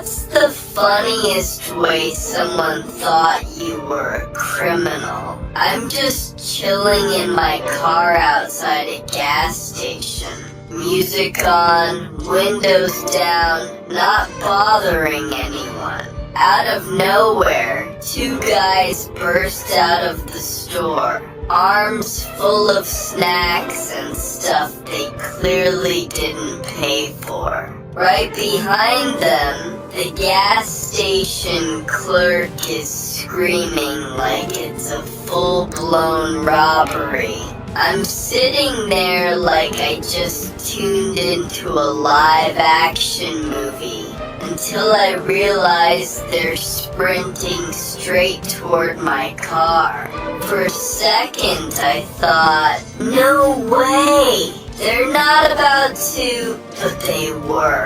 What's the funniest way someone thought you were a criminal? I'm just chilling in my car outside a gas station. Music on, windows down, not bothering anyone. Out of nowhere, two guys burst out of the store, arms full of snacks and stuff they clearly didn't pay for. Right behind them, the gas station clerk is screaming like it's a full-blown robbery. I'm sitting there like I just tuned into a live-action movie until I realize they're sprinting straight toward my car. For a second I thought, no way! They're not about to, but they were.